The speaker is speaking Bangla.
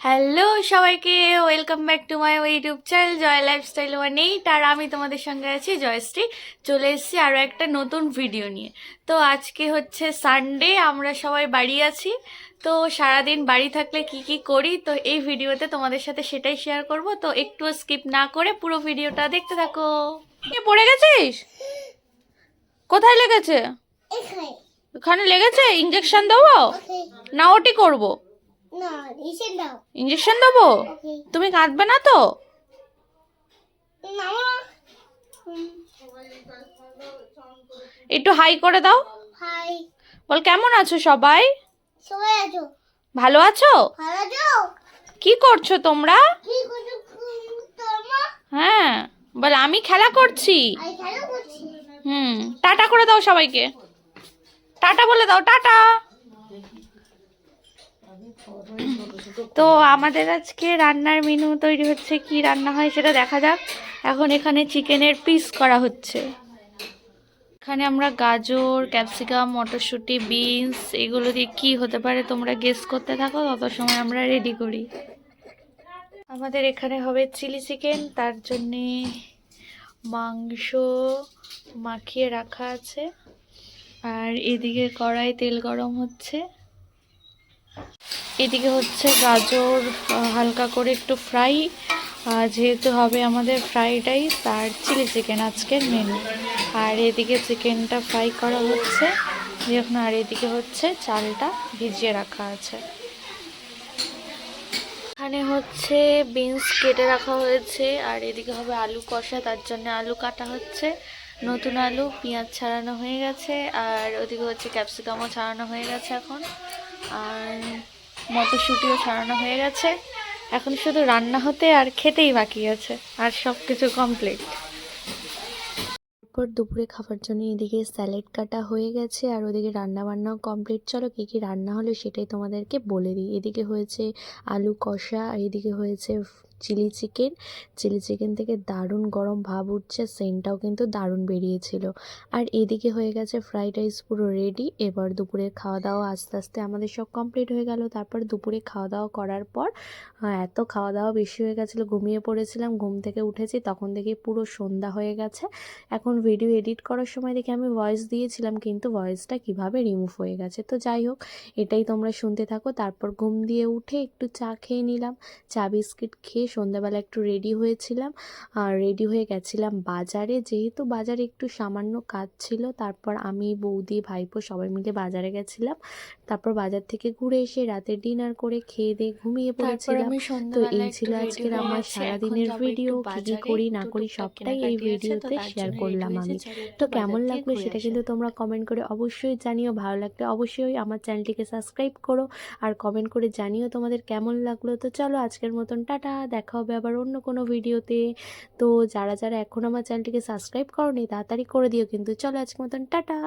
হ্যালো সবাইকে, welcome back to my YouTube channel Joy lifestyle 1 আর আমি তোমাদের সঙ্গে আছি জয়শ্রী। চলে এসেছি আরও একটা নতুন ভিডিও নিয়ে। তো আজকে হচ্ছে সানডে, আমরা সবাই বাড়ি আছি। তো সারাদিন বাড়ি থাকলে কি কি করি, তো এই ভিডিওতে তোমাদের সাথে সেটাই শেয়ার করব। তো একটু স্কিপ না করে পুরো ভিডিওটা দেখতে থাকো। পড়ে গেছিস? কোথায় লেগেছে? এখানে লেগেছে? ইঞ্জেকশন দেবো না ওটি করবো? ইঞ্জেকশন দেবো? তুমি কাঁদবে না তো? একটু হাই করে দাও। বল কেমন আছো সবাই? ভালো আছো? কি করছো তোমরা? হ্যাঁ, বল আমি খেলা করছি। টাটা করে দাও সবাইকে। টাটা বলে দাও, টাটা। তো আমাদের আজকে রান্নার মেনু তৈরি হচ্ছে, কি রান্না হয় সেটা দেখা যাক। এখন এখানে চিকেনের পিস করা হচ্ছে। এখানে আমরা গাজর, ক্যাপসিকাম, মটরশুঁটি, বিনস এগুলো দিয়ে কি হতে পারে তোমরা গেস করতে থাকো, তত সময় আমরা রেডি করি। আমাদের এখানে হবে চিলি চিকেন, তার জন্যে মাংস মাখিয়ে রাখা আছে। আর এদিকে কড়াই তেল গরম হচ্ছে। এদিকে হচ্ছে গাজর হালকা করে একটু ফ্রাই, যেহেতু হবে আমাদের ফ্রাইড রাইস আর চিলি চিকেন আজকের মেনু। আর এদিকে চিকেনটা ফ্রাই করা হচ্ছে এখন, আর এদিকে হচ্ছে চালটা ভিজিয়ে রাখা আছে। এখানে হচ্ছে বিনস কেটে রাখা হয়েছে, আর এদিকে হবে আলু কষা, তার জন্য আলু কাটা হচ্ছে। নতুন আলু, পেঁয়াজ ছাড়ানো হয়ে গেছে, আর ওদিকে হচ্ছে ক্যাপসিকামও ছাড়ানো হয়ে গেছে এখন, আর মটরশুঁটিও ছাড়ানো হয়ে গেছে। এখন শুধু রান্না হতে আর খেতেই বাকি আছে, আর সব কিছু কমপ্লিট। তারপর দুপুরে খাবার জন্য এদিকে স্যালাড কাটা হয়ে গেছে, আর ওদিকে রান্না বান্নাও কমপ্লিট। চলো কী কী রান্না হলো সেটাই তোমাদেরকে বলে দিই। এদিকে হয়েছে আলু কষা, আর এদিকে হয়েছে চিলি চিকেন। চিলি চিকেন থেকে দারুণ গরম ভাব উঠছে, সেন্টটাও কিন্তু দারুণ বেরিয়েছিল। আর এদিকে হয়ে গেছে ফ্রাইড রাইস পুরো রেডি। এবার দুপুরের খাওয়া দাওয়া আস্তে আস্তে আমাদের সব কমপ্লিট হয়ে গেল। তারপর দুপুরে খাওয়া দাওয়া করার পর এত খাওয়া দাওয়া বেশি হয়ে গেছিলো, ঘুমিয়ে পড়েছিলাম। ঘুম থেকে উঠেছি তখন দেখি পুরো সন্ধ্যা হয়ে গেছে। এখন ভিডিও এডিট করার সময় দেখি আমি ভয়েস দিয়েছিলাম, কিন্তু ভয়েসটা কিভাবে রিমুভ হয়ে গেছে। তো যাই হোক, এটাই তোমরা শুনতে থাকো। তারপর ঘুম দিয়ে উঠে একটু চা খেয়ে নিলাম। চা বিস্কিট খেয়ে সন্ধ্যাবেলা একটু রেডি হয়েছিলাম, আর রেডি হয়ে গেছিলাম বাজারে, যেহেতু বাজারে একটু সামান্য কাজ ছিল। তারপর আমি, বৌদি, ভাইপো সবাই মিলে বাজারে গেছিলাম। তারপর বাজার থেকে ঘুরে এসে রাতে ডিনার করে খেয়ে দিয়ে ঘুমিয়ে পড়েছিলাম। তো এই ছিল আজকের আমার সারাদিনের ভিডিও। কী কী করি না করি সবটাই এই ভিডিওতে শেয়ার করলাম আমি। তো কেমন লাগলো সেটা কিন্তু তোমরা কমেন্ট করে অবশ্যই জানিও। ভালো লাগলে অবশ্যই আমার চ্যানেলটিকে সাবস্ক্রাইব করো, আর কমেন্ট করে জানিও তোমাদের কেমন লাগলো। তো চলো আজকের মতন টাটা, দেখা হবে আবার অন্য কোনো ভিডিওতে। তো যারা যারা এখন আমার চ্যানেলটিকে সাবস্ক্রাইব করোনি তাড়াতাড়ি করে দিও কিন্তু। চলো আজকের মতন টাটা।